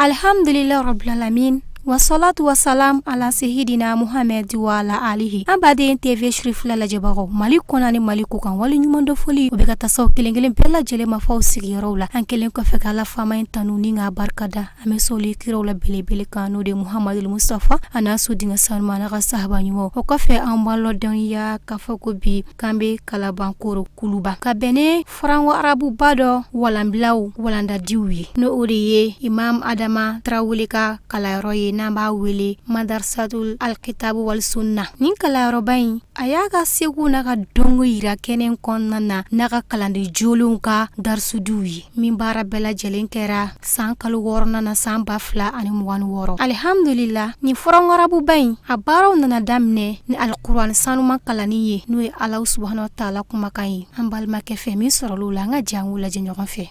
Alhamdulillah Rabbil Alamin. Wassalatu wassalam ala sayyidina Muhammad wa ala alihi. Abade TV Shrif la jabago Mali kona ni Mali ko kan wali nyuman do foli o be ka tasaw kelengelen bella jele ma faw sigi rawla an kelen ko feka la fama intanu ni nga barkada ame soli kirawla bele bele kanu de Muhammadul Mustafa ana sudinga salmana ga sahaba nyumo o ko fe an ballo danya ka fako bi kambe kala bankoro kuluba ka bene frango arabu bado wala mblaw wala nda diwi no oriye Imam Adama Trawulika kala roye namba wele madarsatul alkitabu wal sunna nin kala robain ayaga segu naga dongo ira kenen konnana naga kalandi jolunka darsuduwi min bara bela jelen kera san kalu worna na san bafla ani muwan woro alhamdulillah ni forongo rabu bain abaro nana damne ni alquran sanu makalani ye no Allah subhanahu wa ta'ala kuma kai ambal make fe mi sorolu la nga jangu la jenyo fe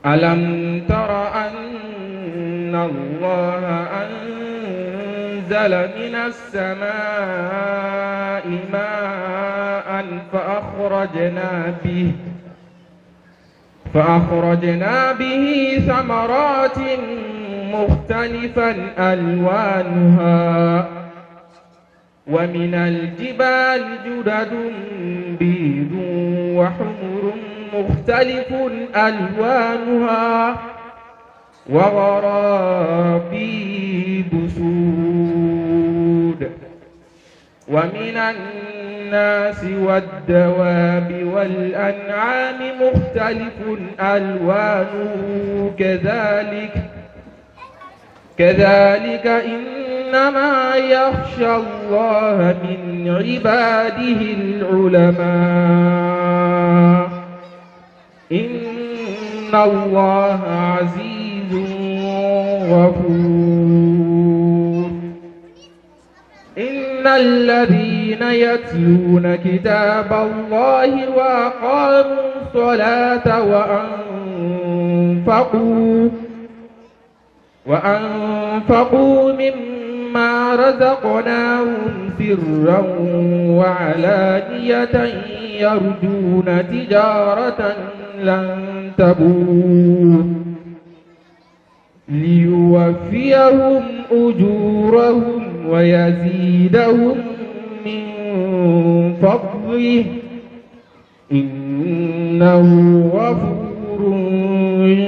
ألم تر أن الله أنزل من السماء ماء فأخرجنا به ثمرات مختلفا ألوانها ومن الجبال جدد بيض وحمر مختلف ألوانها وغرابيب سود ومن الناس والدواب والأنعام مختلف ألوانه كذلك إنما يخشى الله من عباده العلماء إن الله عزيز غفور إن الذين يتلون كتاب الله وأقاموا الصلاة وأنفقوا مما رزقناهم سرا وعلانية يرجون تجارة لن تبور ليوفيهم أجورهم ويزيدهم من فضله إنه غفور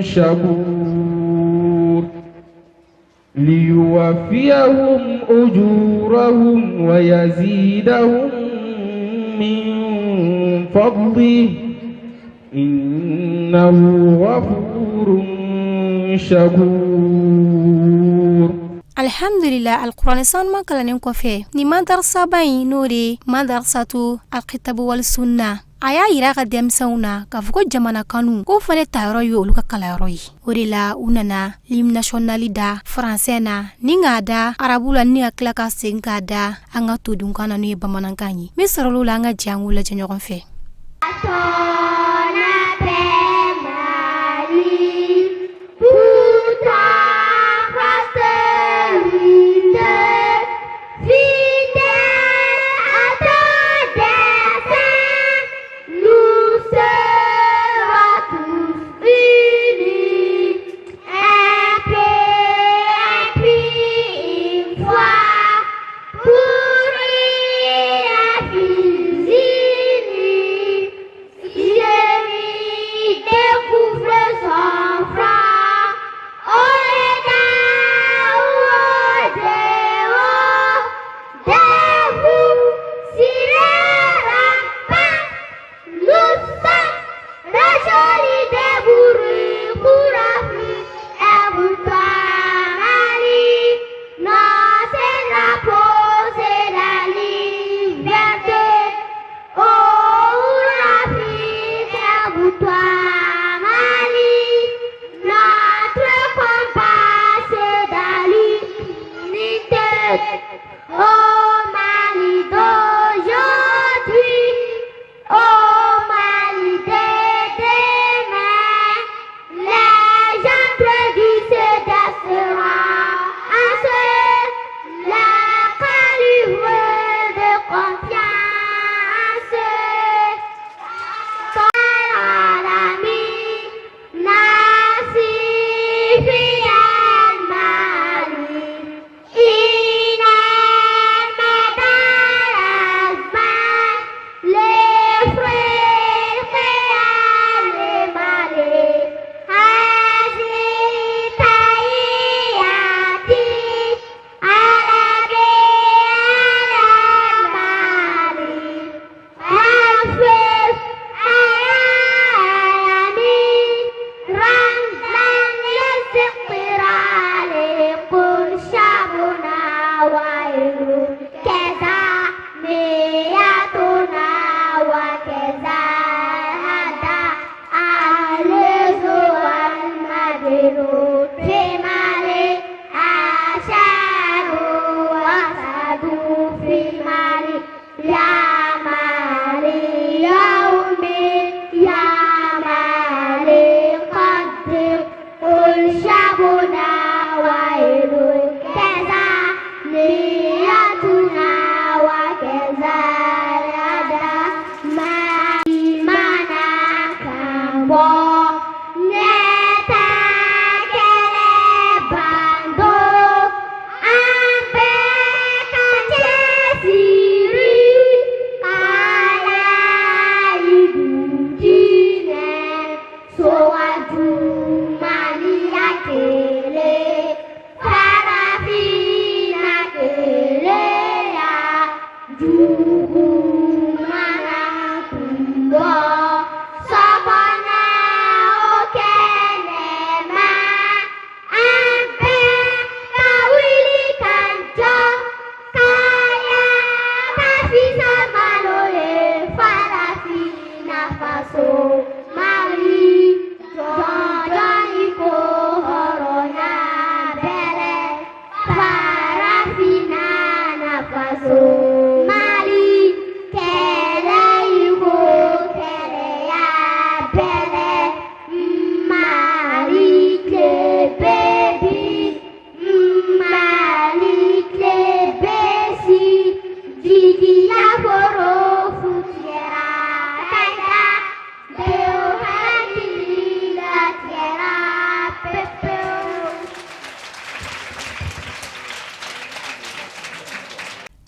شكور ليوفيهم أجورهم ويزيدهم من فضله إنه غفور شكور. Alhamdulillah Al-Quran san makalanin kofe ni madarsa bayi nuri madarsatu alkitabu wal sunna aya ira ka demsauna ka fuko jamana kanu ko fane tayro yo luka kala royi orila unana lim nationalida français na ninga da arabula ni akla ka senga da anga tudun kana ni bamanankanyi misrolu la nga jangu la jenyo konfe Yeah.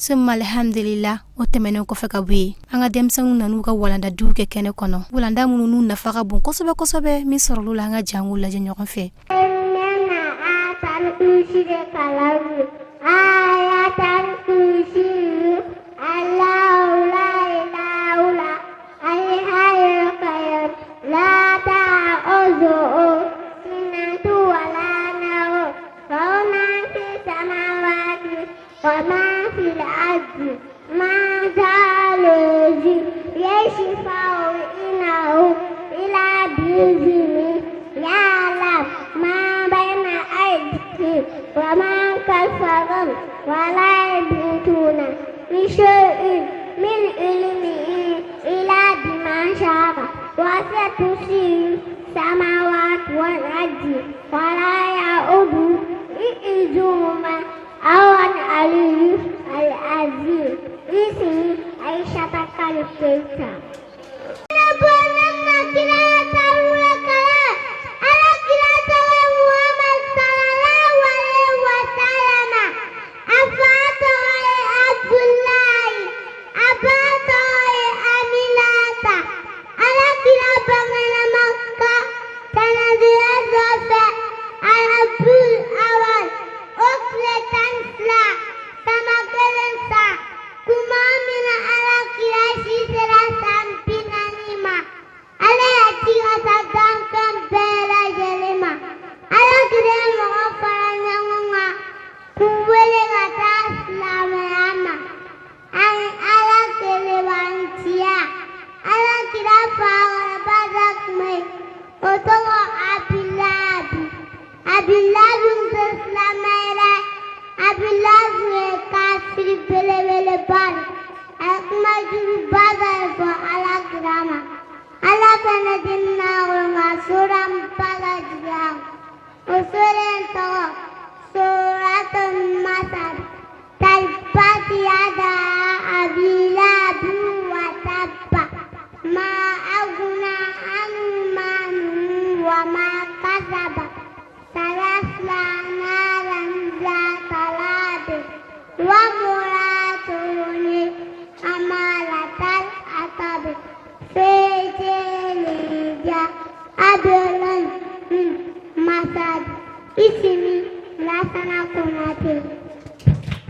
Summa alhamdulillah o tɛmɛnen kɔfɛ ka bɔ yen an ka denmisɛnninw nan'u ka walanda duw kɛ kɛnɛ kɔnɔ walanda minnu n'u nafa ka bon kosɛbɛ kosɛbɛ min sɔrɔl'u la an ka jango lajɛ ɲɔgɔn fɛ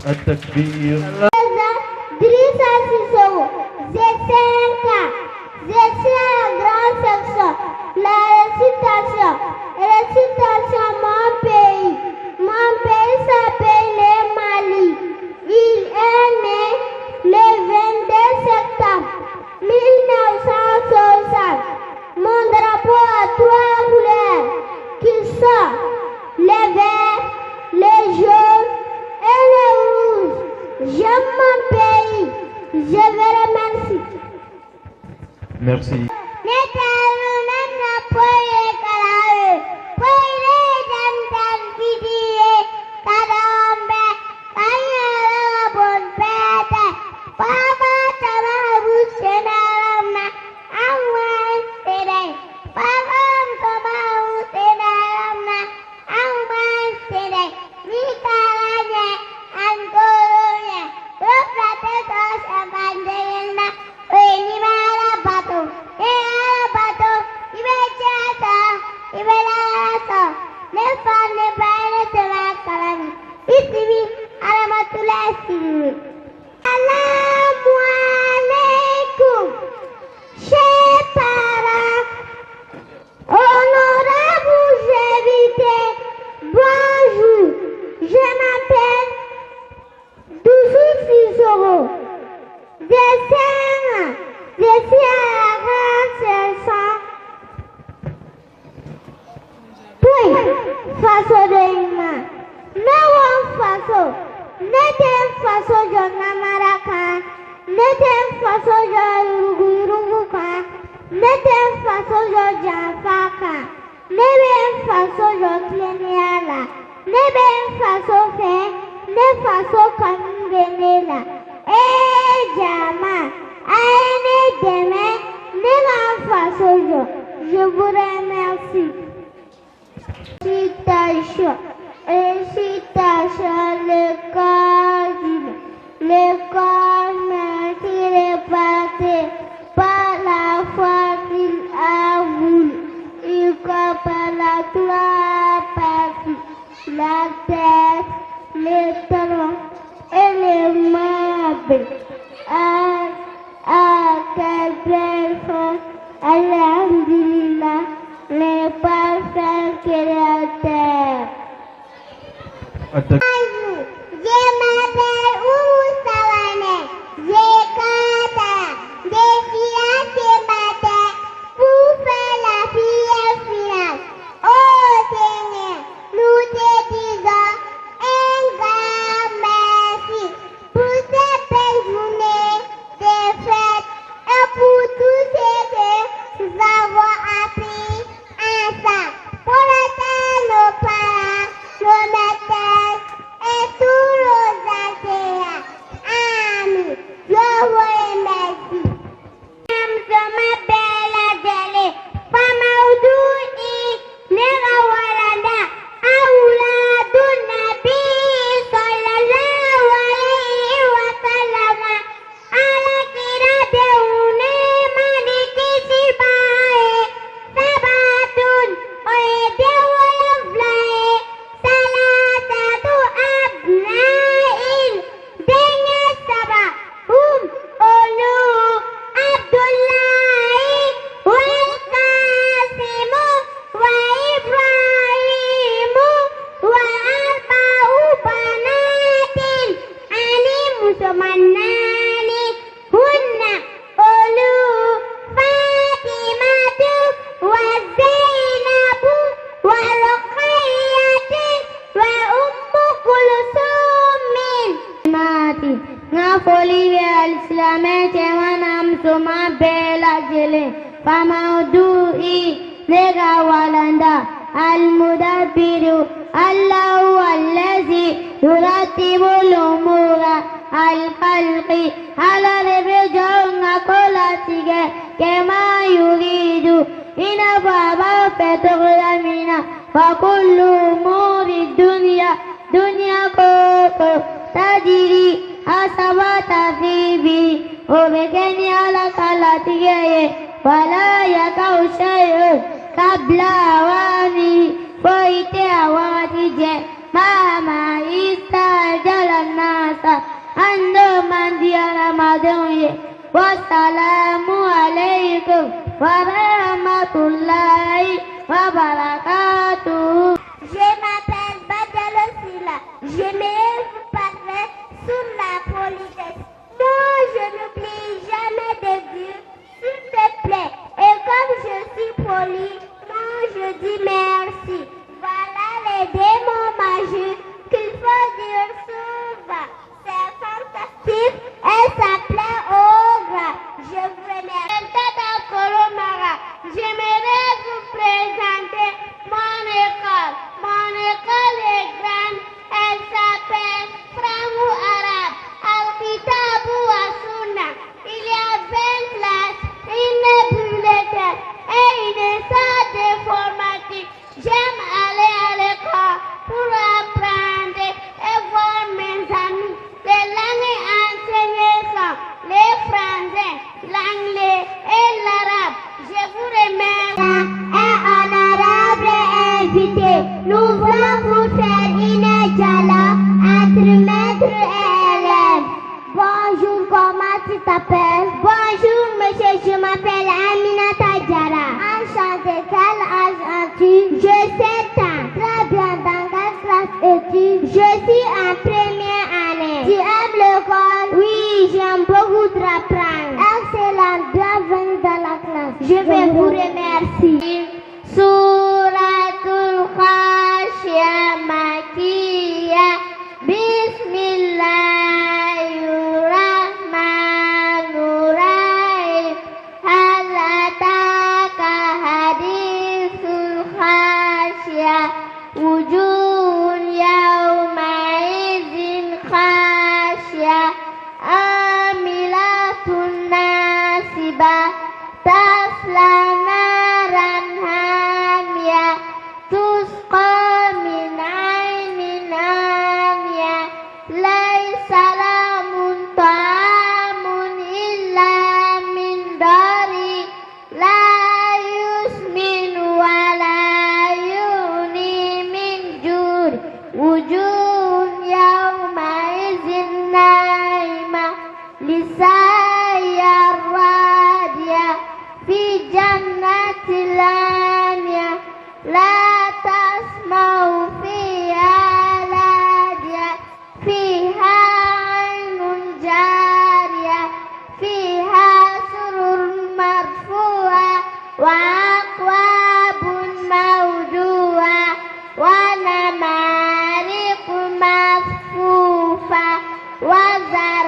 التكبير Drissa Sissoko, j'ai 5 ans, je suis en grande section. La récitation, mon pays s'appelle le Mali. Il est né le 22 septembre 1960. Mon drapeau a 3 couleurs qui sont le vert, le jaune et le rouge. J'aime façon je namarakan, neten façon je rugurugukan, neten façon je janfakan, neben façon je klenyala, neben façon fait, ne façon kanbenela. Jama, aïe demain, ne façon je vous remercie. Citation, le corps s'il est passé par la foi qu'il a voulu. Il comprend la trois parties, la tête, les talons et les membres. Quel belle chose, alhamdulillah, les parfaits créateurs. Je m'appelle Oumou Sawane, j'ai 4 ans, j'ai filé ce matin pour faire la prière finale. Oh Seigneur, nous te disons un grand merci pour cette belle journée de fête et pour tout ce que nous avons appris ensemble. Pour atteindre nos parents, nos maîtresses et tous nos enseignants. Amen. Je vous remercie. Je m'appelle Adèle. Famaudoui, Nérawalanda, Aouladou Nabi, sallallahu alayhi wa sallam. Alakira deune maliki sibae, sabatun, oede wolaflae, salatatu abnain, denya saba, olu, Abdullahi, wal Qasimu, wa Ibrahimu, wa arba'u banatin, ani musmannani, hunna, olu, Fatimatu, wa Zainabu, wa Ruqayyatu, wa Ummu Kulsumin. Mati, ngafoli al-Islamé temanam suma bela jele, famaudu'i nega walanda, al-Mudabbiru, Allahu allazi yuratibu l'umura, al-Khalqi, ala rebejonga kolatige, kema yuridu, ina baba petrolamina, fakullu umuri dunya, dunya koko, tajiri, asabata fibi, obekeni ala kalatige, wala yakau shay'un, kabla awani, boite awatije, mama istajala nasa, ando mandiara madonye, wassalamu alaikum, wa rahmatullahi, wa barakatuh. Je m'appelle Badalo Sila. J'aimerais vous parler sur la politesse. Non, je n'oublie jamais de Dieu, s'il te plaît. Et comme je suis poli, non, je dis merci. Voilà les démons magiques qu'il faut dire souvent. C'est fantastique et ça plaît au gras. Je vous remercie. J'aimerais vous présenter mon école. Mon école est grande. Elle s'appelle Franco-Arabe. Al-Kitabu wa Sunna. Il y a 20 classes, une bibliothèque et une salle d'informatique. J'aime aller à l'école pour apprendre et voir mes amis. Les langues enseignées sont les français, l'anglais et l'arabe. Je vous remercie. Et honorable invité, nous voulons vous faire une dialogue entre maître et élève. Bonjour, comment tu t'appelles? Bonjour, monsieur, je m'appelle Aminata Diara. Enchanté, quel âge as-tu? J'ai 7 ans. Très bien, dans quelle classe es-tu? Je suis en première année. Tu aimes l'école? Oui, j'aime beaucoup d'apprendre. Excellent, bienvenue dans la classe. Je vais vous remercier. Suratul Khashiyah Makkiyah. Bismillah. جنات العالية لا تسمع فيها لاغية فيها عين جارية فيها سرر مرفوعة وأكواب موضوعة ونمارق مصفوفة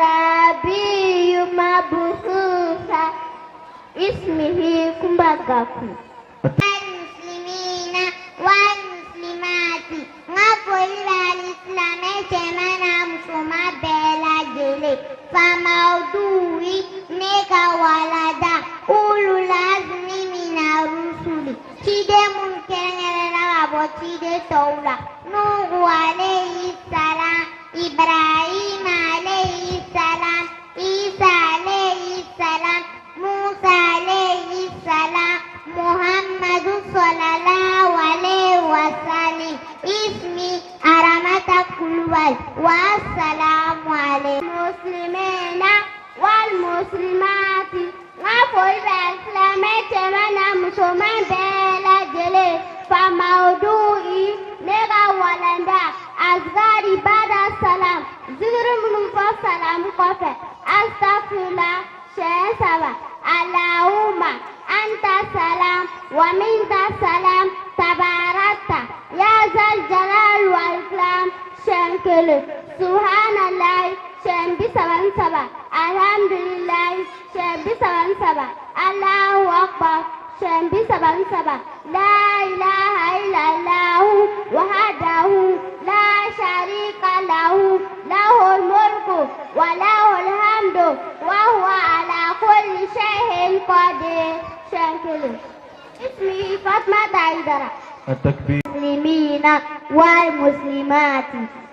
وزرابي مبثوثة اسمه كمبكاكو المسلمين والمسلمات نقول الإسلام كمانا مسلمة بلا جلي فموضوعي نيكا ولدا أولو العزم من الرسل تيدي ممكن لنا تيدي تولا نوح عليه السلام إبراهيم عليه السلام عيسى عليه السلام موسى عليه السلام محمد صلى الله عليه وسلم اسمي أرمت كلوال والسلام عليكم المسلمين والمسلمات نقول بإسلام كمانا مسلمان بلا جلي فموضوعي نغا ولندا أصغاري بعد السلام ذكر منفصل مقفى أستغفر الله شيء سبا اللهم أنت السلام ومنك السلام تباركت يا ذا الجلال والإكرام شنكل سبحان الله شنبي سبان سبا الحمد لله شنبي سبان سبا الله أكبر شنبي سبان سبا لا إله إلا الله وحده لا شريك له له الملك وله الحمد وهو على كل شيء قدير شنكل اسمي فاطمة عيدرة التكبير المسلمين والمسلمات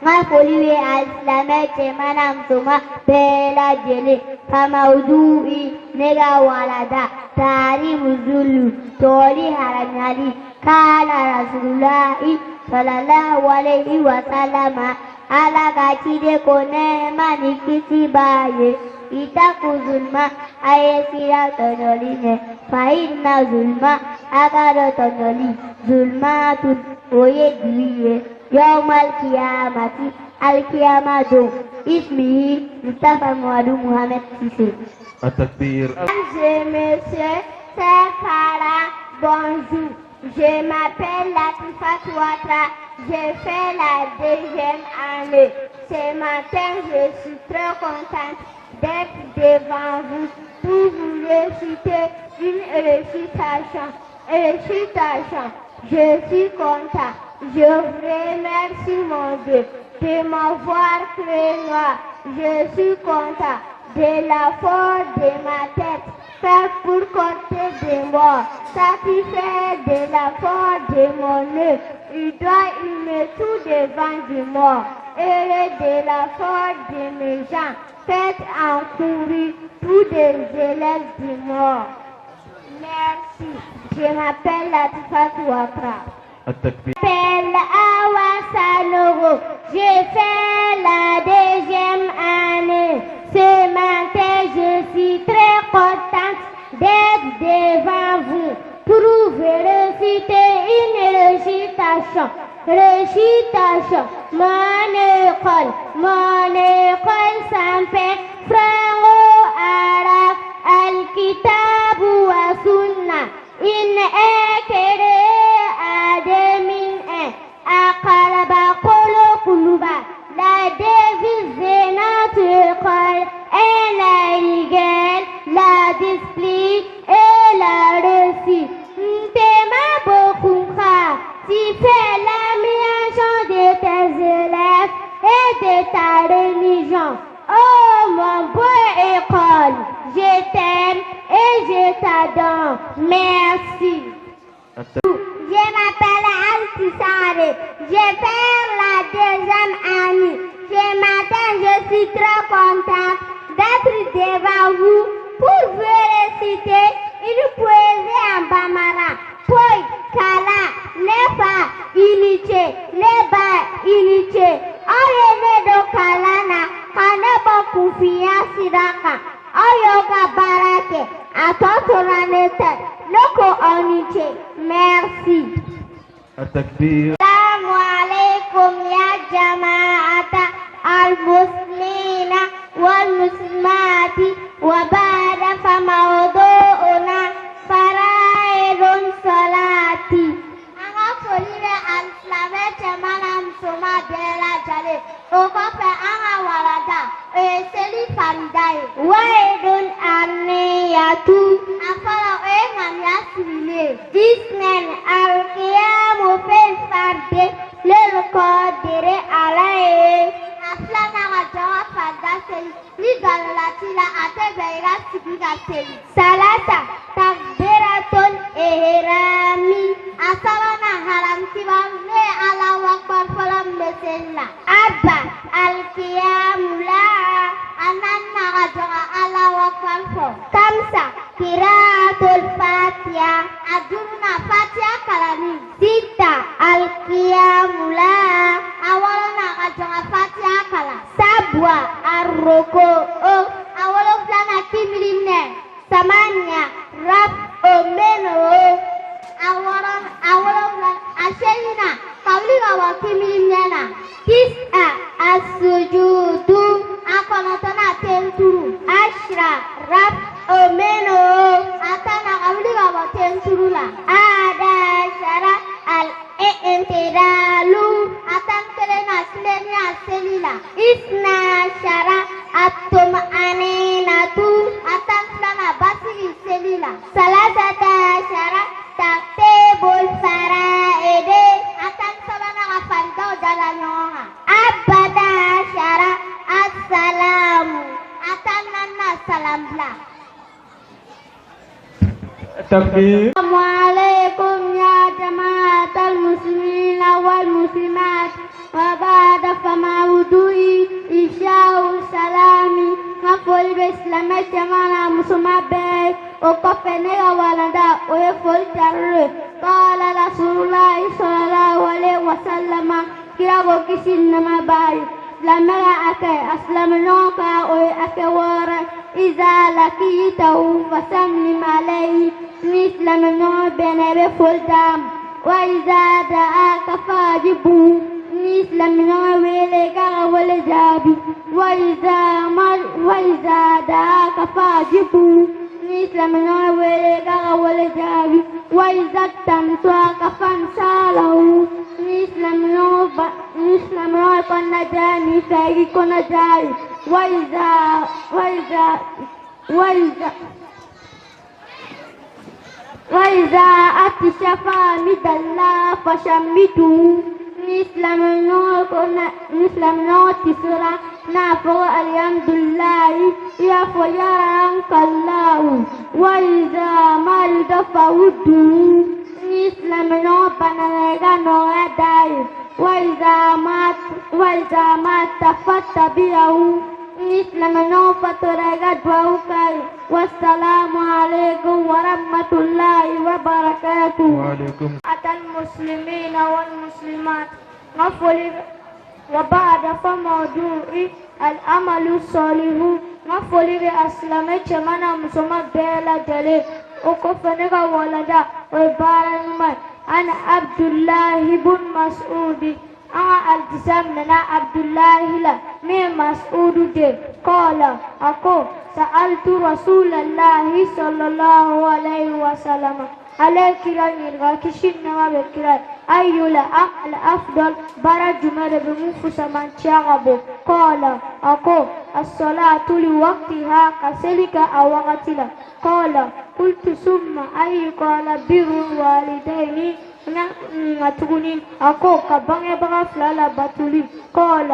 نقول الإسلام كمانا مسلمة بلا جلي فموضوعي نغا ولدا تاريم الزلو تولي حرمي قال رسول الله صلى الله عليه وسلم على كتير كونه مانيكتي باي itaku zulma ayesira tonyoline fainna zulma agaro tonyoli zulma tu oye duye yawmal qiyamati al qiyamatu ismi Mustafa Muhammad Muhammad Sissé. التكبير. Monsieur, c'est Farah, bonjour. Je m'appelle Latifat Ouattara, j'ai fait la 2e année. Ce matin, je suis très contente d'être devant vous pour vous réciter une récitation. Je suis content. Je remercie mon Dieu de m'avoir créé noir. Je suis content de la force de ma tête, fait pour compter des morts, satisfait de la force de mon œuf. Il doit aimer tout devant du mort, heureux de la force de mes gens, faites en courir tous des élèves du mort. Merci. Je m'appelle Latifat Ouattara. التكبير. Je m'appelle Awa Sanogo. J'ai fait la 2e année. Ce matin, je suis très contente d'être devant vous pour vous réciter une récitation. Mon école s'appelle Franco-Arabe Al-Kitab wa Sunna. Il est créé en 2001 à Kalabakolo Kuluba. La devise de notre école est la rigueur, la discipline et la réussite. T'aimes beaucoup, tu fais l'amélioration de tes élèves et de ta religion. Oh mon beau école, je t'aime et je t'adore. Merci. Je m'appelle Al-Tissare. Je fais la 2e année. Ce matin, je suis très contente d'être devant vous pour vous réciter une poésie en bambara. Poi, Kala, Nefa, Iniche, Neba, Iniche. Oyene do Kalana, Kaneba Kufia Siraka. Oyoga Barake, Atotoranete. Look co-unité. Merci. التكبير Assalamu alaikum ya jama'ata al-muslimina wal-muslimati wa ba'da fa mawdu'una faraidun salati. Anga folire al-islamé temana msoma bela jale. Okofe anga walada seli faridae. Waidun arniyatu afala nganya sile. Disnen al-qiyamu fil farde lil qadiri alayhi. Aflana rajawa farda seli. Ni galalati la atebeira sibiga seli. Salasa takbiratul ihrami. Asabana haram sibam ne ala wakbar falam besella. Abba al-qiyamu la ananna rajawa ala wakbar fo. Kamsa qiraatul Fatiha. Adurna Fatiha kalami. Sita al-qiyamu la awalna rajawa Fatiha kala. Sabwa ar-ruku awalna flana kimiline. Samanya rab omeno awalna ashelina kawliga wa kimiline. Tis'a as-sujudu akonotana tenturu. Ashra rab omeno atana kawliga wa tenturula. Ada syara al-i'tidalu atan kelena silenya selila. Isna syara at-tuma'aninatu atan selana basiri selila. Salasata syara taktibul faraide atan selana ngafandau dalanyonga. Abada syara assalamu atan nana salambla. التكبير Assalamualaikum ya jama'atal muslimina wal muslimat wa ba'da famawdu'i isya'u salami ngafoli beslame jamana musumabe o kofene walanda o efol tarre qala rasulullah sallallahu alaihi wasallam kirabo kisinna bai lamara akai aslamnoka o akawara iza lakitahu fasamlim alayhi مثل من بين فلدام وإذا دعاك فاجبه مثل من ولك والجابي وإذا دعاك فاجبه مثل من ولك والجابي وإذا استمسك فانساله مثل من كنا جاني فاجي كنا جاري وإذا أكشف مد الله فشمته مثل من تسرى نافع الحمد لله يعفو يرحمك الله وإذا مرض فوده مثل من بنرغ نواداي وإذا مات فتبعه مثل من فترغ دعوكاي والسلام عليكم ورحمة الله وبركاته. وعليكم أتى المسلمين والمسلمات غفل وبعد فموضوع الأمل الصالح غفل بأسلامة منا مسمى بلا جلي وكفنك ولدا وبارنما أنا عبد الله بن مسعود أنا التزام لنا عبد الله لا من مسعود دي قال أكو سألت رسول الله صلى الله عليه وسلم على كرام كشنا وبكرام أي الأفضل برج مر بمفس من شغبه قال أكو الصلاة لوقتها كسلك أو وقتها قال قلت ثم أي قال بر الوالدين نتغني أكو كبان بغفلة بطولي قال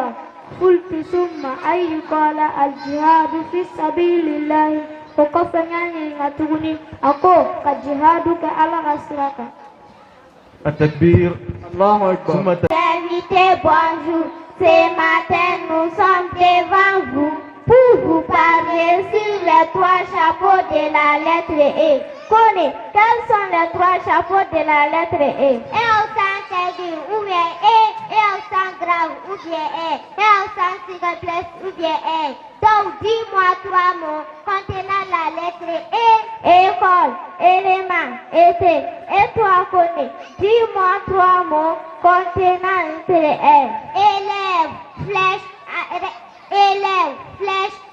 قلت ثم أي قال الجهاد في سبيل الله وكفني نتغني أكو كجهادك على غسلك. التكبير الله أكبر. Invité, bonjour. Ce matin, nous sommes devant vous pour vous parler sur les trois chapeaux de la lettre E. Connais, quels sont les trois chapeaux de la lettre E? E au sang aigu, ou bien E au sang grave ou bien est au sens complexe ou bien est. Donc, dis-moi 3 mots contenant la lettre E. École, élément, été. Et toi, connais. Dis-moi 3 mots contenant la lettre E. Élève, flèche,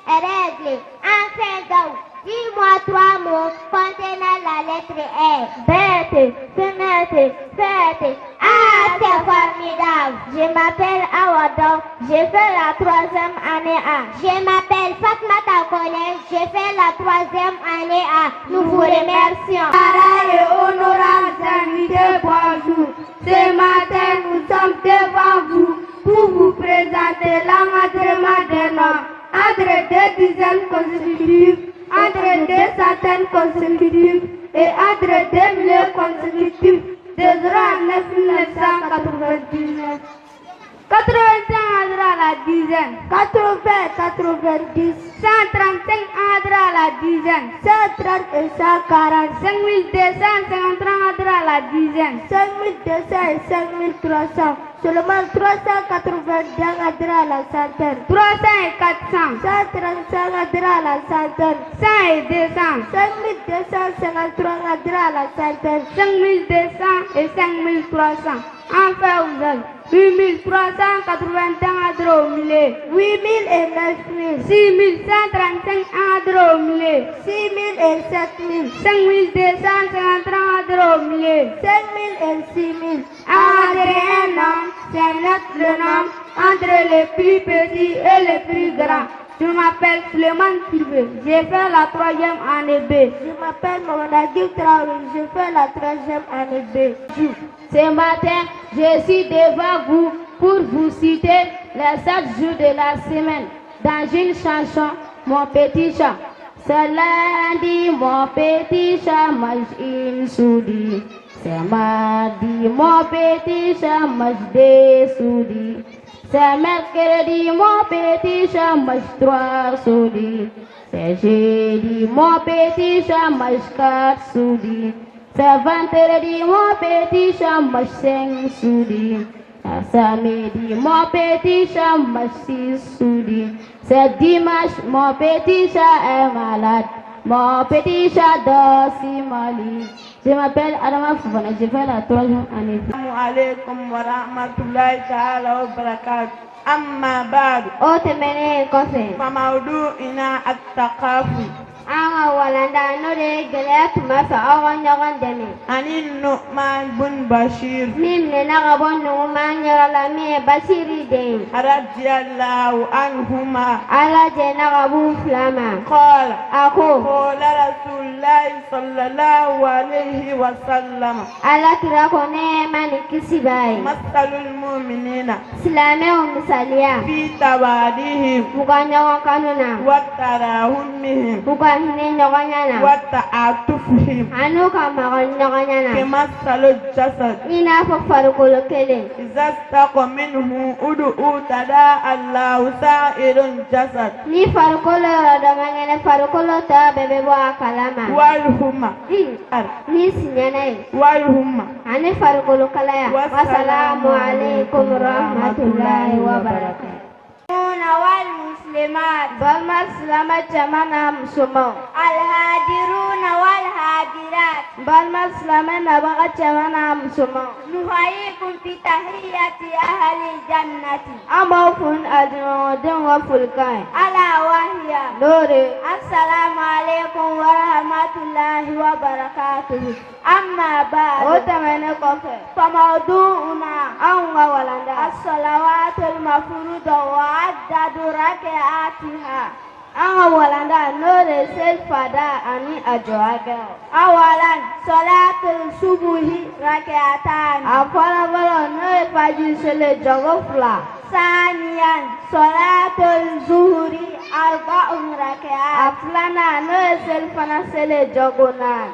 règle. Enfin, donc, dis-moi 3 mots contenant la lettre E. Bête, fenêtre, fête. Ah, c'est formidable. Je m'appelle Awadon. J'ai fait la 3e année A. Je m'appelle Fatmata Collège. J'ai fait la 3e année A. Nous vous remercions. Pareil et honorables invités, bonjour. Ce matin, nous sommes devant vous pour vous présenter l'encadrement des normes entre 2 dizaines consécutives, entre 2 centaines consécutives et entre 2 milliers consécutifs de 0 à 9 1999. 85 entre à la dizaine, 80, 90, 135 entre à la dizaine, 130 et 140, 5253 entre à la dizaine, 5200 et 5300, seulement 380 entre à la centaine, 300 et 400, 135 entre à la centaine, 100 et 200, 5253 entre à la centaine, 5200 et 5300. Enfin, vous avez 8381 entre au milieu, 8000 et 9000, 6135 entre au milieu, 6000 et 7000, 5253 entre au milieu, 5000 et 6000. Entre un homme, c'est le nom entre les plus petits et les plus grands. Je m'appelle Suleiman Sylvé, j'ai fait la 3e année B. Je m'appelle Mohamed Traoré, j'ai fait la 3e année B. Ce matin, je suis devant vous pour vous citer les 7 jours de la semaine dans une chanson, Mon petit chat. C'est lundi, mon petit chat mange une souris. C'est mardi, mon petit chat mange des souris. C'est mercredi, mon petit chat mange 3 souris. C'est jeudi, mon petit chat mange 4 souris. C'est vendredi, mon petit chat mange 5 souris. C'est samedi, mon petit chat mange 6 souris. C'est dimanche, mon petit chat est malade. Mon petit chat dort si mal. Je m'appelle Adama Foufana, j'ai fait la 3e année. Assalamu alaikum wa rahmatullahi ta'ala wa barakatuh. Amma ba'du. Otemene kose. Famaudu ina at-taqafi. Anga walanda no de gele tuma fa awan nyagan deme. Anin Nu'man bin Bashir. Nimne naga bonno man la me Bashiri de. Radiyallahu anhuma. Ala je naga bu flama. Qala. Ako. Qala Rasulullah sallallahu alayhi wa sallam. Ala kira ko ne man kisibai. Masalul mu'minina. Silame o misalia. Fi tawadihim. Muganya kanuna. Wa tarahumihim. Muganya nyoganyana. Wa ta'atufihim. Anu kama nyoganyana. Kemasalul jasad. Ina fa farqul kele. إذا استق منه أدعو تداعى الله سائر الجسد. Ni farqul radamangene farqul ta bebe bo akalama. والهمة Ni sinyana. والهمة. Ani farqul kalaya. Wassalamu alaikum warahmatullahi wabarakatuh. والمسلمات بالمسلمات جمعنا مسلمون الهادرون والهادرات بالمسلمين بقى جمعنا مسلمون نحييكم في تحية أهل الجنة أموفن أدنودن وفلكين ألا وهي نوري السلام عليكم ورحمة الله وبركاته أما بعد وتمنى فموضوعنا أنغى ولندا الصلوات المفروضة وعدد ركعاتها أولا نور الفدا أني أجواك أولا صلاة الصبح ركعتان أولا نور فجر سل جغفلا ثانيا صلاة الظهر 4 ركعات أفلانا نور سلفنا سل جغنان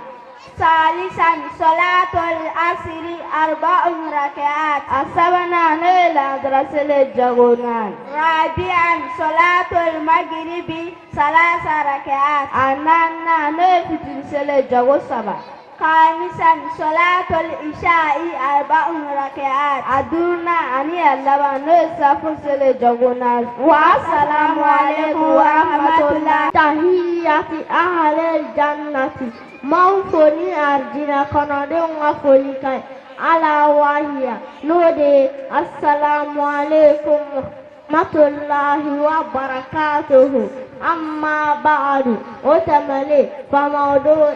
ثالثا صلاة العصر 4 ركعات أصبنا نيلا درسل الجغنان رابعا صلاة المغرب 3 ركعات أننا نفتل سل الجغو 7 خامسا صلاة العشاء 4 ركعات أدونا أني اللبا نصف سلجونا والسلام عليكم ورحمة الله تحية أهل الجنة موفوني أرجنا كنادون وفوليكاي على وهي نودي السلام عليكم ورحمة الله وبركاته أما بعد وتملي فموضوع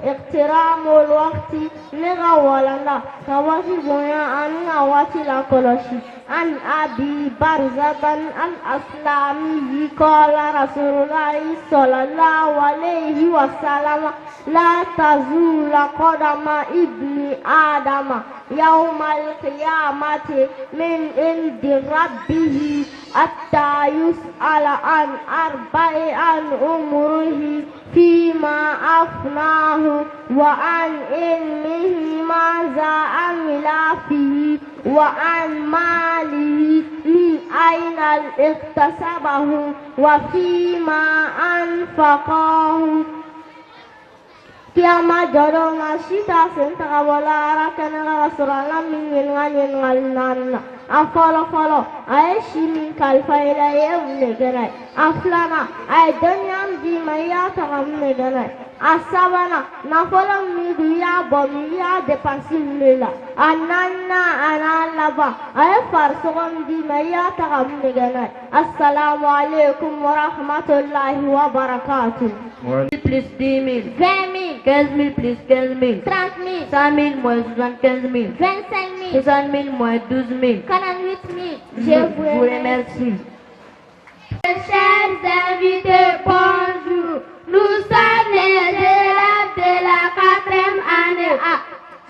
احترام الوقت نغولنا كواتبنا أن نواتي كلشي عن أبي برزة الأسلامي قال رسول الله صلى الله عليه وسلم لا تزول قدم ابن آدم يوم القيامة من عند ربه حتى يسأل عن 4 عن عمره فيما أفناه وعن علمه ماذا عمل فيه وعن ماله من أين اكتسبه وفيما أنفقه Kiama jodoh ngasita senta wala rakana rasulullah min ngalnan afolo ay shimin kalfaila yem negara aflana ay donyam di maya tagam negara asabana nafolam mi duya bomiya de pasimlela ananna analaba ay farsogam di maya tagam negara assalamu alaikum wa rahmatullahi wa barakatuh. Plus 10 000, 20 000, 15 000 plus 15 000, 30 000, 100 000 moins 75 000, 25 000, 60 000 moins 12 000. 48 000. Je vous remercie. Chers invités, bonjour. Nous sommes les élèves de la 4e année A.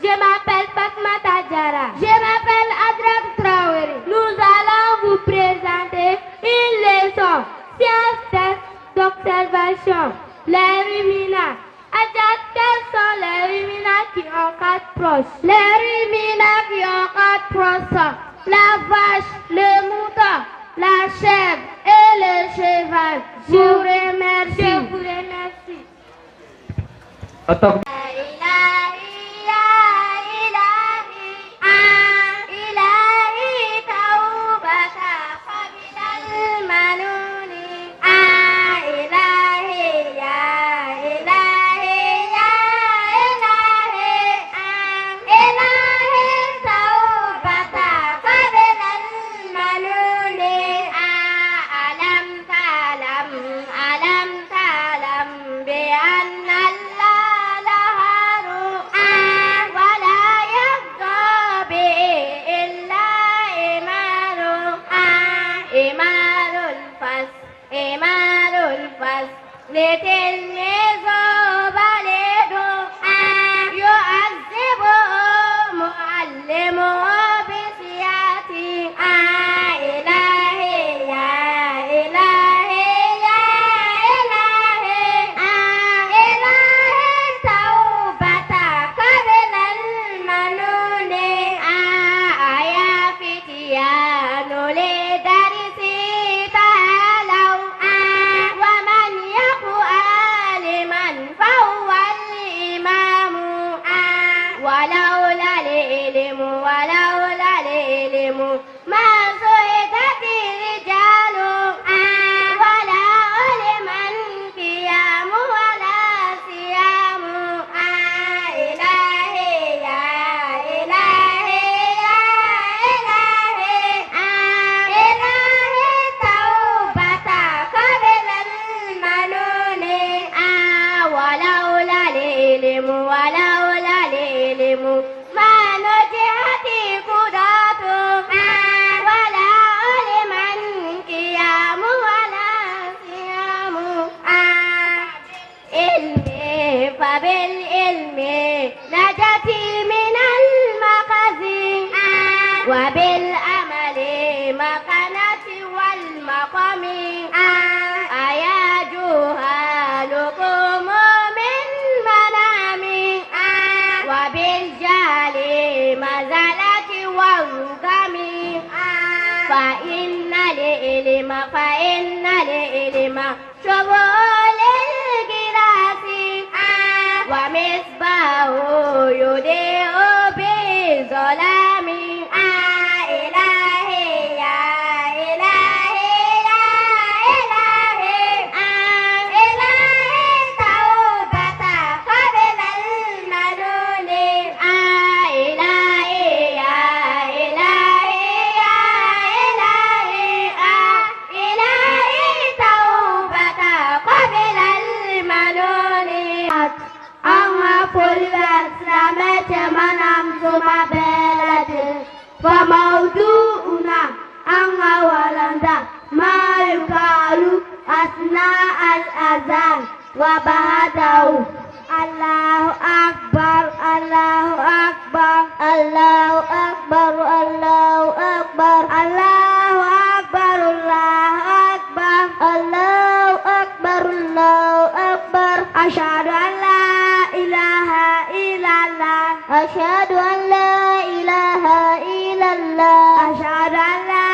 Je m'appelle Fatmata Diarra. Je m'appelle Adrak Traoré. Nous allons vous présenter une leçon science d'observation. Les ruminants. Adjat, quels sont les ruminants qui ont 4 proches? Les ruminants qui ont 4 proches, la vache, le mouton, la chèvre et le cheval. Je vous remercie. Je vous remercie. التقدير وبالأمل مكانة والمقام أياجوها لكم من منام وبالجهل مزلة والرقم فإن العلم شبه الجراس ومصباح فموضوعنا أنها ولندا ما يقال أثناء الأذان وبعده الله أكبر الله أكبر الله أكبر الله أكبر الله أكبر الله أكبر الله أكبر الله أكبر أشهد أن لا إله إلا الله أشهد أن لا إله إلا الله أشهد أن لا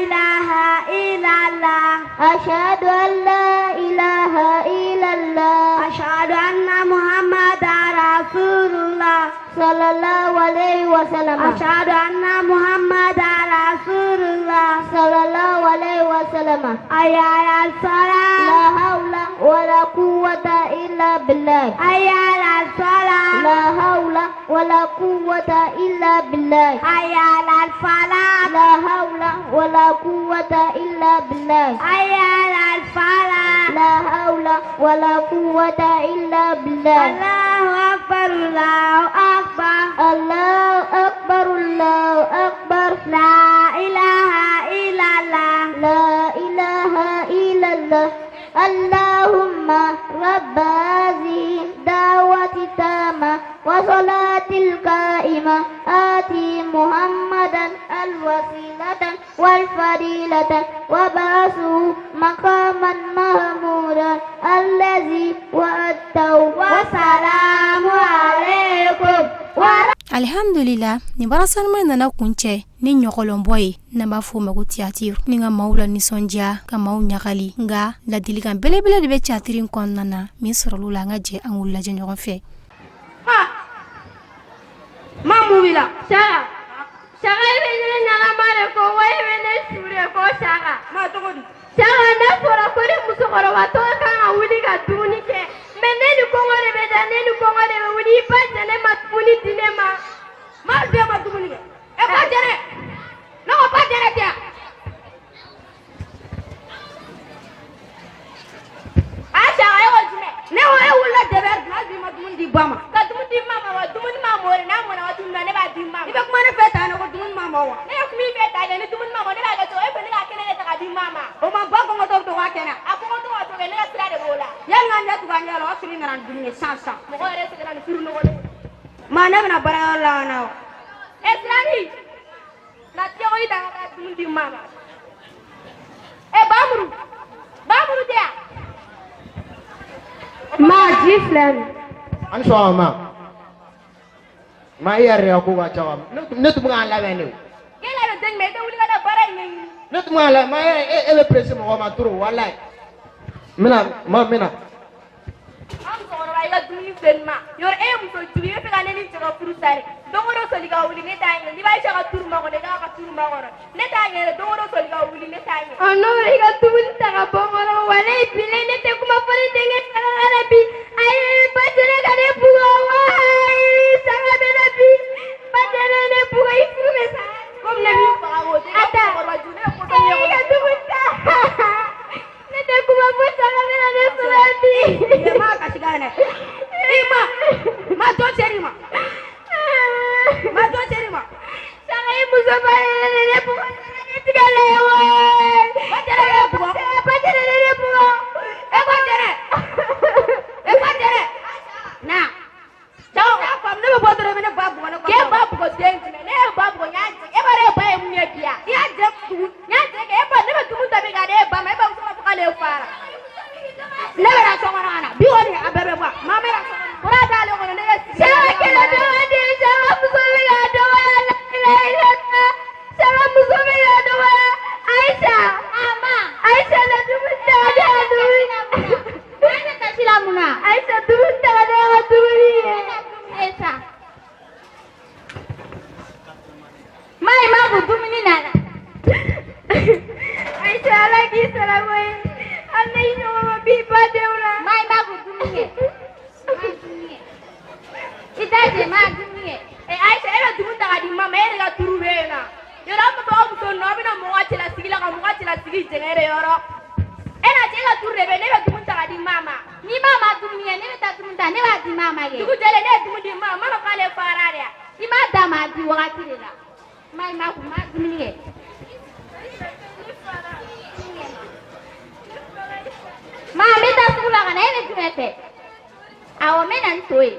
إله إلا الله أشهد أن لا إله إلا الله أشهد أن محمدا رسول الله صلى الله عليه وسلم أشهد أن محمدا رسول الله صلى الله عليه وسلم حي على الصلاة لا حول ولا قوة إلا بالله حي على الصلاة لا حول ولا قوة إلا بالله حي على الفلاح لا حول ولا قوة إلا بالله حي على الفلاح لا حول ولا قوة إلا بالله الله أكبر الله أكبر الله أكبر الله أكبر لا إله إلا الله لا إله إلا الله اللهم رب هذه دعوة التامة وصلاة القائمة آتي محمدا الوسيلة والفضيلة وبعثه مقاما محمودا الذي وعدته والسلام عليكم. Alhamdulillah, ni barasan mai nana kunche ni nyokolon boy na ba fo mago tiatir ni nga maula ni sonja ka maw nyakali nga la diligan belebele de be tiatirin kon nana mi sorolu la nga je angul la je nyoko fe ha mamu wila sara sara ibe ni nyala mare ko way be ne sure ko sara ma to godi sara na fora ko ni muso ko wa to ka awuli ga duni ke menne ni ko ngore be da ne ni ko ngore be wudi pa ne ma puni dinema ma be ma duni ke e pa jere no pa jere dia acha ayo jime ne o e wula de ber na di ma duni bama ka duni mama wa duni mama ore na mo na wa duni ne ba di mama ibe kuma ne feta na ko duni mama wa ne ko mi feta ne duni mama ne ba ga to e fe ne ga kene ne ta di mama o ma ba ko ngoto to wa kena a ko ngoto wa to ne ga sira de bola yan nga nda tu ga nyalo asuri na duni sansa mo ko re se na firu no wole ma na na bara la na esrani na tiyo ida ga duni mama e bamuru dia ma jiflan an so ma yare ko ga chawam ne tu nga la wene kela be den me de wuli ga da bara ni ne tu nga la ma e le presse mo ma turu wallahi mina am so ro ay ga duni ma yor e mu so juri e ga ne ni to furu sare dongoro so liga wuli ne tayi ni bay ga turu ma ko ne ga turu ma ko ne tayi dongoro so liga wuli ne tayi ono ri ga tun ta ga bongoro wala ibile ne te kuma fere denge arabi ay badere ga ne bugo wa sanga be na bi badere ne bugo ifru me sa kom ne bi ba wo de ata ko ba june ko to ne ko ga tun ta ne te kuma fo sanga be na ne surabi ma ka sigane ma to serima sanga ibu sama ne bugo ne tigale wa badere ne bugo na ciao fam ne bo dore ne babu wona ko ke babu ko denti ne babu ko nyaanje e bare ba e munye bia ya je tu nyaanje ke e ba ne ba tu ta be ga de ba ma e ba so ka le fara ne ra so mana bi woni abebe ba ma me ra so ora dale ko ne se ke na do de sa mu so be ga do la la la sa mu so be ko dumuni nana. Aisha ala ki sara koy. Anna ino ma bi ba deula. Mai ma ko dumuni. Ita je ma dumuni. Aisha era dumun ta di mama era ga turuwe na. Yoro ma ba mu to no bi na mo ati la sigila ka mo ati la sigi jengere yoro. Era je ga turebe ne be dumun ta di mama. Ni mama dumuni ne be ta dumun ta ne ba di mama ge. Dugu jele ne dumun di mama ma ka le farare. Ni ma da ma di wakati de la. Mai ma ko ma dumuni ge. Ma me ta sula kana ene tumete. Awo me nan toy.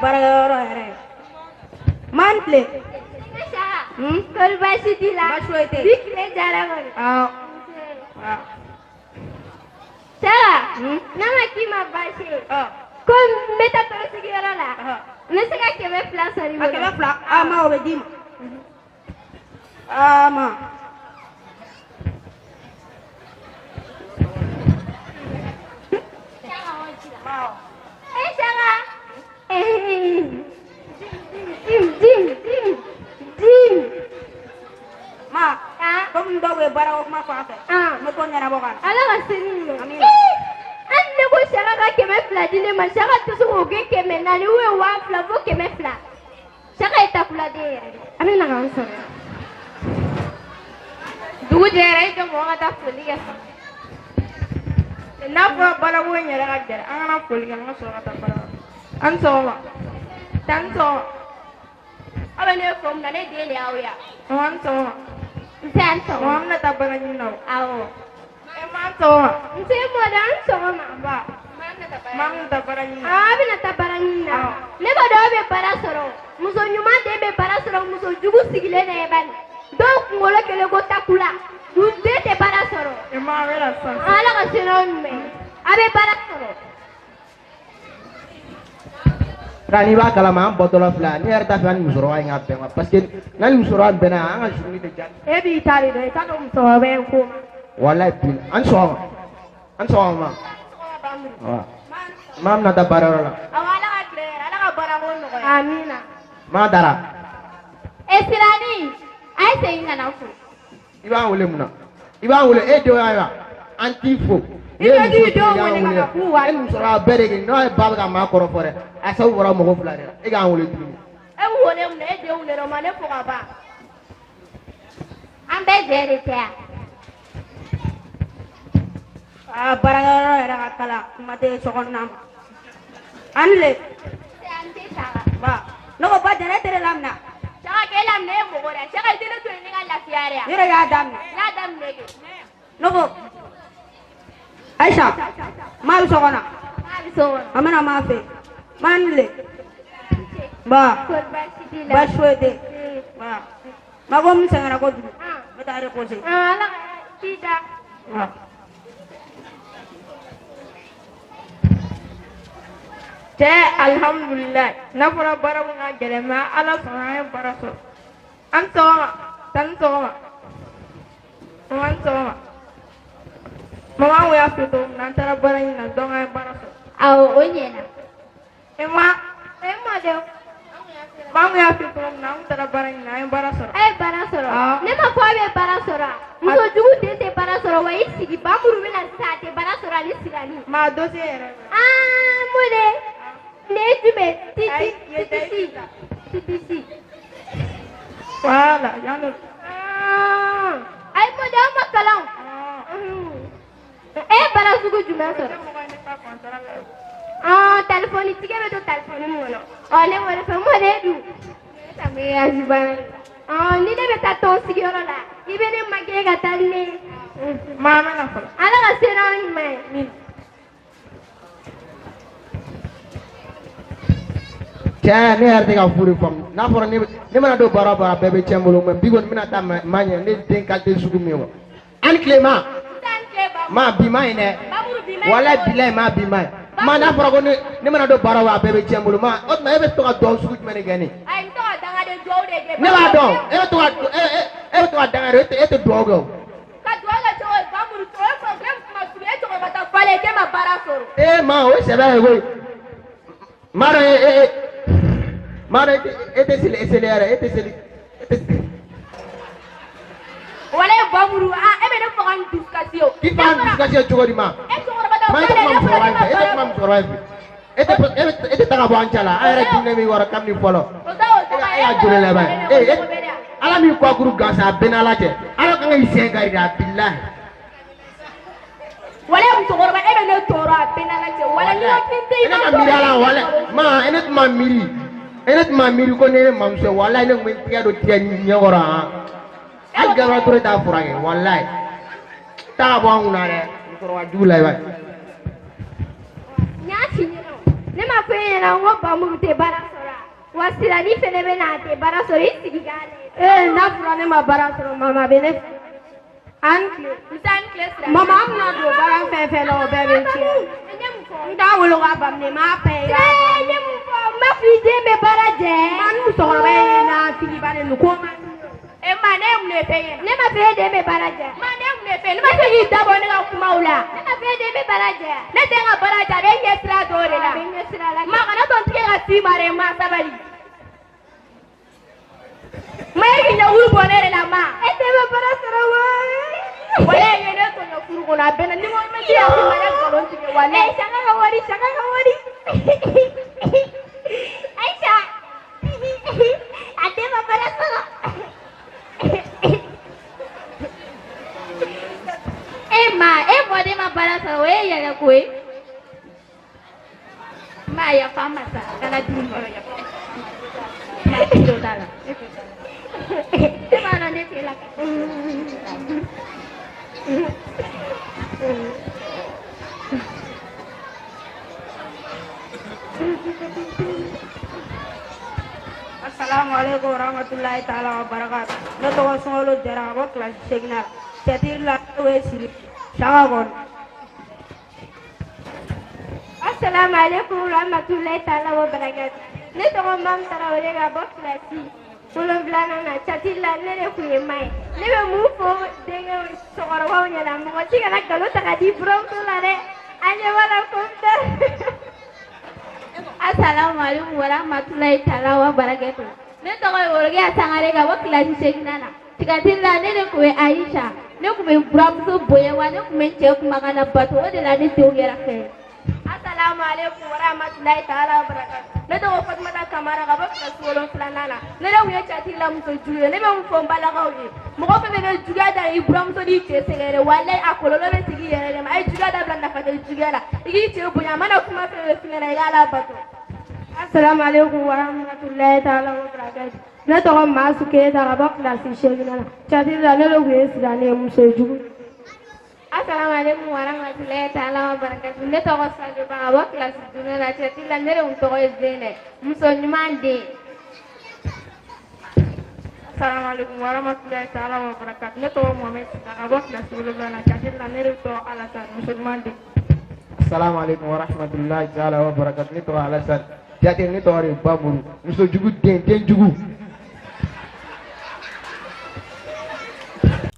Baragoro here. Mantle. Kol basi dila. Bashwete. Bikle jara gori. Sara. Nama kima basi. Kom meta to sigi yara la. Nesega kebe fla sari mo. Akebe fla. Ma obedim. Ma. Eh Sara. Dim. Ma. Comme dowe bara ma fa fe. Me ko nyana bokan. Ala ka seni mo. Amin. Ande ko Sara ka kebe fla dile ma Sara to so ke kebe na ni we wa fla vo kebe fla. Sara eta fla de. Amina ka so. Dugu jere to mo ta fuli ga. Na ko bara wo nyara ga jere. An na foli ga ma so ga ta bara. An so ma. Tan so. Aba ne ko na ne de le awya. An so ma. Santo. Mo amna ta bara ni no. Awo. Man so ma. Nse mo dan so ma ba. Mam ta bara ni. Abi na tabaranya. Ne ba do be para soro. Muso nyuma de be para soro muso jugu sigile ne ban. Do ngolo kele go takula. Du de te para soro. Ma wela sa. Ala ka sinon me. Abe para soro. Rani ba kalama an bɔtɔla fila ni yɛrɛ ta fɛ ani musokɔrɔba in ka bɛn wa parce que n'ani musokɔrɔba bɛnna an ka suruni de jaabi. E b'i tari do e ka do muso be ko. Walayi bi an sɔgɔma ma. Maa min na taa baarayɔrɔ la. Awala ka kile ala ka bara ko nɔgɔya. Amina. Maa dara. Esirani. Ai se ina na fu. I b'an wele mun na? I b'an wele e denw y'a ye wa? An t'i fo. I bɛ k'i denw wele ka na k'u wa. E ni musokɔrɔba bɛɛ de kɛ n'o ye ba bɛ ka maa kɔrɔ fɔ dɛ a sabu bɔra mɔgɔ fila de la e k'an wele tuguni. E wele mun e denw de ma ne fo ka ban. An bɛ jɛ de tɛ yan. Baragoro era ga kala kuma te so kon nam. Anle. An tɛ saga. Ba. No ko ba jere tere lamna. Saka ke lam ne mo gore. Saka dile to ni ga lafiya ya. Yere ya damna. Ya dam ne ke. No ko. Aisha. Ma so kona. Ma so. Amana ma fe. Manle. Ba. Kol basi dila. Ba shwede. Ba. Ma ko mi sangara ko du. Meta re ko se. Ala kita. Alhamdulillah. Na fura bara mun ga gele ma ala sona ya bara so. An soma, tan soma. An soma. Mama we afito nan tara bara ni na donga bara so. Awo onyena. Emma de. Mama we afito nan tara bara ni na bara so. Ai bara soro. Ne ma ko be bara soro. Muso jugu de te bara soro wa isigi ba muru bena sa te bara soro ali sigani. Ma do se era. Mude. Ne tume titi. Wala, yano. Ai mo da makalang. Bara sugu jumɛn sɔrɔ? Telefɔni tigɛ bɛ to telefɔni mun kɔnɔ. Ne wele fɛ mo de dun. Ni ne bɛ taa tɔn sigiyɔrɔ la, i bɛ ne magɛn ka taa ni ne. Maa mɛna fɔlɔ. Ala ka se n'an ɲuman ye. Cɛ ne yɛrɛ tɛ ka furu faamu n'a fɔra ne mana don baara o baara bɛɛ bɛ tiɲɛ n bolo mɛ bi kɔni n bɛna taa ma ɲɛ ne den qualité sugu min ye wa ani tilema maa bi ma ɲi dɛ walayi bilayi maa bi ma ɲi maa n'a fɔra ko ne mana don baara o baara bɛɛ bɛ tiɲɛ n bolo maa o tuma e bɛ to ka duwawu sugu jumɛn de kɛ ne. Ne b'a dɔn e bɛ to ka danga de e tɛ duwawu kɛ o. Ka duwawu kɛ cogo ye Bamuru o ye problème kuma sugu ye e tɔgɔ ka taa falen e ma baara ma o c'est vrai oui mara mara était accéléré était wala bamuru e be ne fagan discussion qui fait discussion jogori ma ma était ta bo anchala ayre dine mi wara kam ni folo ya jure la ba ala mi ko guru gasa benala te ala ka ngi sengari da billahi wala mu togorba e be ne tora benala te wala ni tinte ma mirala wala ma enet ma miri ko ne mamse wala ne ngi tiya do tiya ni nyora al gaba tore ta furage wallahi ta bo nguna re ko wa dulay ba nyati ne ma fe na ngo bamuru te bara sora wasira ni fene be na te bara sora isigale na fura ne ma bara sora mama bene ankle mama amna do bara fe lo bebe ti nda wolo ga bam ne ma pe ya ma fi de me bara je man mu so be na tigi bare nu ko ma e ma ne mu ne pe ne ma fe de me bara je ma ne mu ne pe ne ma fe yi dabo ne ga kuma ula ne ma fe de me bara je ne de ga bara je be ne sira do re la ma kana ton tike ga ti mare ma sabali ma yi na uru bo ne re la ma e de me bara sara wa wala ye ne to no kuru ko na be ni mo me ti ya ko ma ya galon tike wala e shaka ga wari Aisha ade ma bara sara ma bode ma bara sara we ya ya koi ma ya fama sa kana di mo ya ma do dala ma na ne tela Assalamualaikum warahmatullahi taala wabarakatuh. No to solo jarabo class signal. Chatir la we siri. Shagon. Assalamualaikum warahmatullahi taala wabarakatuh. Ne to mam tarawele ga bo class. Fulo blana na chatir la ne ku yemai. Ne be mu fo denga sogoro wa nya la mo ti kana kalo ta ka di from to la re. Anya wala komta. Assalamualaikum warahmatullahi taala wabarakatuh. Ne to ko worge asangare ga bo class signal. Tikatilla ne ko Aisha. Ne ku be bramso boye wa ne ku men che ku magana bato de la ne tewgera ke. Assalamualaikum warahmatullahi taala wabarakatuh. Ne to ko Fatmata Kamara ga bo class wolo flanana. Ne la wiya chatilla mu to juye ne be mu fo mbala ga wi. Mo ko fe ne juga da Ibrahim di che segere wallahi akololo be sigi yere ma ay juga da blanda fa de juga la. Igi che bunya mana kuma fe finera ga la bato. Assalamualaikum warahmatullahi taala wabarakatuh. Ne to ko masu ke da ga bo class shegina. Chatilla ne lo wiya sidane mu so jugu. Assalamualaikum warahmatullahi taala wabarakatuh. Ne to ko saje ba ga bo class duna na chatilla ne re un to ko zene. Mu so nyumande. Assalamualaikum warahmatullahi taala wabarakatuh. Ne to Muhammad abak da sulubana kadir la ne to alasan musulman di. Assalamualaikum warahmatullahi taala wabarakatuh. Ne to alasan jadi ne to ari baburu muso jugu den jugu.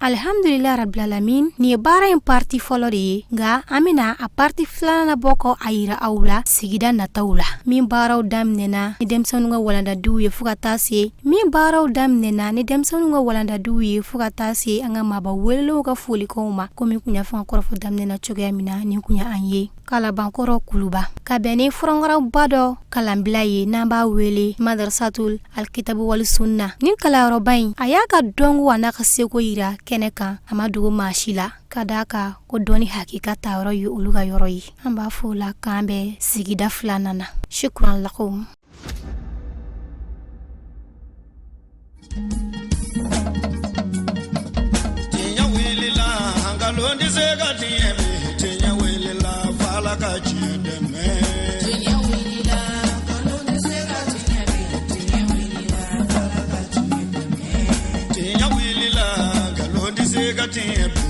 Alhamdulillah rabbil alamin ni bara en parti folori nga amina a parti flana boko ayira awla sigida na tawla min baraw damnena ni demsonu nga walanda duye fukata se min baraw damnena ni demsonu nga walanda duye fukata se anga maba welo ga fuli ko ma komi kunya fa korofo damnena choge amina ni kunya anye kala bankoro kuluba kabene furangara bado kalambilaye namba wele madrasatul alkitabu wal sunna nin kala robain ayaka dongu wana kaseko ira keneka amadu mashila kadaka ko doni hakika tawro yu uluga yoroyi amba fula kambe sigida flanana shukran lakum tinya wilila angalondi zega tiemi tinya wilila fala ka chideme tinya wilila angalondi zega tiemi tinya wilila fala ka chideme tinya wilila angalondi zega tiemi